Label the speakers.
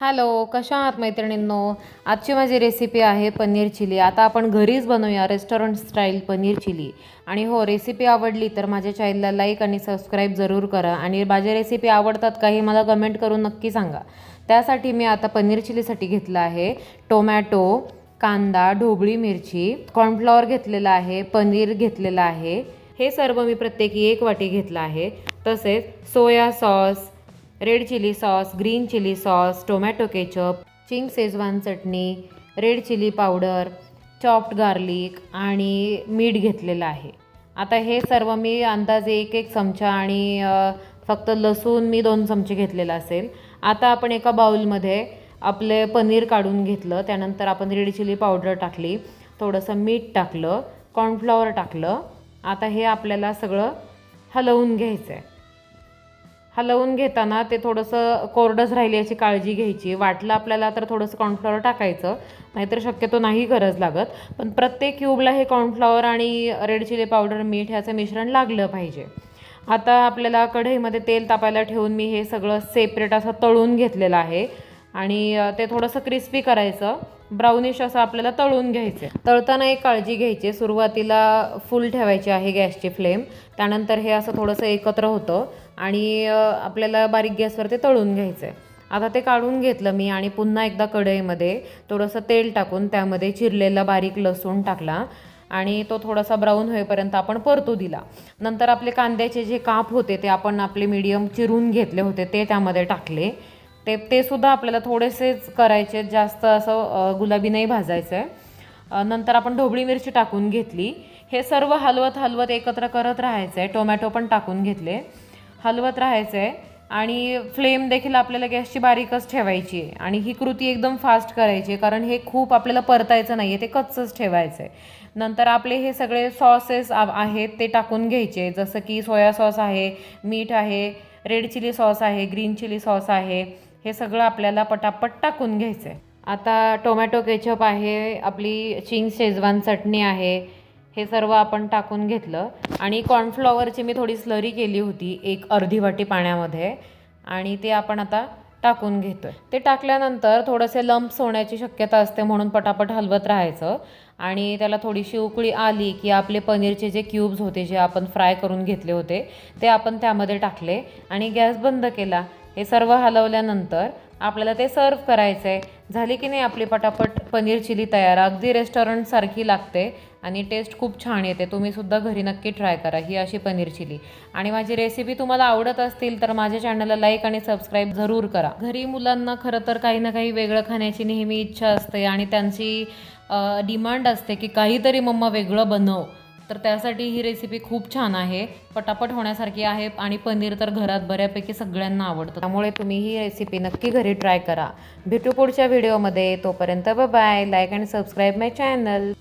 Speaker 1: Hello, कशा आहात मैत्रिणींनो? आजची माझी रेसिपी आहे पनीर चिली. आता आपण घरीच बनवूया रेस्टॉरंट स्टाईल पनीर चिली. आणि हो, रेसिपी आवडली तर माझ्या चॅनलला लाईक आणि सबस्क्राईब जरूर करा. आणि माझी रेसिपी आवडतात का हे मला कमेंट करून नक्की सांगा. त्यासाठी मी आता पनीर चिलीसाठी घेतलं आहे टोमॅटो, कांदा, ढोबळी मिरची, कॉर्नफ्लॉवर घेतलेला आहे, पनीर घेतलेलं आहे. हे सर्व मी प्रत्येकी 1 वाटी घेतलं आहे. तसेच soya sauce, red chilli sauce, green chilli sauce, tomato ketchup, Ching's Schezwan chutney, red chilli powder, chopped garlic आणि मीठ घेतलेलं आहे. आता हे सर्व मी अंदाजे 1 चमचा आणि फक्त लसूण मी 2 चमचे घेतलेला असेल. आता आपण एका बाउलमध्ये आपले पनीर काढून घेतलं. त्यानंतर आपण रेड चिली पावडर टाकली, थोडंसं मीठ टाकलं, कॉर्नफ्लॉवर टाकलं. आता हे आपल्याला सगळं हलवून घ्यायचं आहे. हलवून घेताना ते थोडंसं कोरडंच राहिली याची काळजी घ्यायची. वाटलं आपल्याला तर थोडंसं कॉर्नफ्लॉवर टाकायचं, नाहीतर शक्यतो नाही गरज लागत. पण प्रत्येक क्यूबला हे कॉर्नफ्लॉवर आणि रेड चिली पावडर, मीठ ह्याचं मिश्रण लागलं पाहिजे. आता आपल्याला कढईमध्ये तेल तापायला ठेवून मी हे सगळं सेपरेट असं तळून घेतलेलं आहे. आणि ते थोडंसं क्रिस्पी करायचं, ब्राउनिश असं आपल्याला तळून घ्यायचं. तळताना एक काळजी घ्यायची, सुरुवातीला फुल ठेवायची आहे गॅसची फ्लेम. त्यानंतर हे असं थोडंसं एकत्र होतं आणि आपल्याला बारीक गॅसवर ते तळून घ्यायचं आहे. आता ते काढून घेतलं मी आणि पुन्हा एकदा कढईमध्ये थोडंसं तेल टाकून त्यामध्ये चिरलेला बारीक लसूण टाकला आणि तो थोडासा ब्राऊन होईपर्यंत आपण परतू दिला. नंतर आपले कांद्याचे जे काप होते ते आपण आपले मीडियम चिरून घेतले होते ते त्यामध्ये टाकले. ते सुद्धा आपल्याला थोडेसेच करायचे, जास्त असं गुलाबी नाही भाजायचं आहे. नंतर आपण ढोबळी मिरची टाकून घेतली. हे सर्व हलवत हलवत एकत्र करत राहायचं आहे. टोमॅटो पण टाकून घेतले, हलवत राहायचं आहे. आणि फ्लेम देखील आपल्याला गॅसची बारीकच ठेवायची आहे. आणि ही कृती एकदम फास्ट करायची आहे, कारण हे खूप आपल्याला परतायचं नाही आहे, ते कच्चंच ठेवायचं आहे. नंतर आपले हे सगळे सॉसेस आहेत ते टाकून घ्यायचे, जसं की सोया सॉस आहे, मीठ आहे, रेड चिली सॉस आहे, ग्रीन चिली सॉस आहे. हे सगळं आपल्याला पटापट टाकून घ्यायचं आहे. आता टोमॅटो केचप आहे, आपली चिंग शेजवान चटणी आहे, हे सर्व आपण टाकून घेतलं. आणि कॉर्नफ्लॉवरची मी थोडी स्लरी केली होती 1 अर्धी वाटी पाण्यामध्ये, आणि ते आपण आता टाकून घेतोय. ते टाकल्यानंतर थोडेसे लम्प्स होण्याची शक्यता असते, म्हणून पटापट हलवत राहायचं. आणि त्याला थोडीशी उकळी आली की आपले पनीरचे जे क्यूब्स होते, जे आपण फ्राय करून घेतले होते, ते आपण त्यामध्ये टाकले आणि गॅस बंद केला. हे सर्व हलवल्यानंतर आपल्याला ते सर्व करायचं आहे. झाली की नाही आपली पटापट पनीर चिली तयार. अगदी रेस्टॉरंटसारखी लागते आणि टेस्ट खूप छान येते. तुम्हीसुद्धा घरी नक्की ट्राय करा ही अशी पनीर चिली. आणि माझी रेसिपी तुम्हाला आवडत असतील तर माझ्या चॅनलला लाईक आणि सबस्क्राईब जरूर करा. घरी मुलांना खरं तर काही ना काही वेगळं खाण्याची नेहमी इच्छा असते आणि त्यांची डिमांड असते की काहीतरी मम्मा वेगळं बनव. तर त्यासाठी ही रेसिपी खूप छान आहे, पटापट होण्यासारखी आहे. आणि पनीर तर घरात बऱ्यापैकी सगळ्यांना आवडतं, त्यामुळे तुम्ही ही रेसिपी नक्की घरी ट्राय करा. भेटू पुढच्या व्हिडिओमध्ये. तोपर्यंत बाय बाय. लाईक आणि सबस्क्राईब माय चॅनल.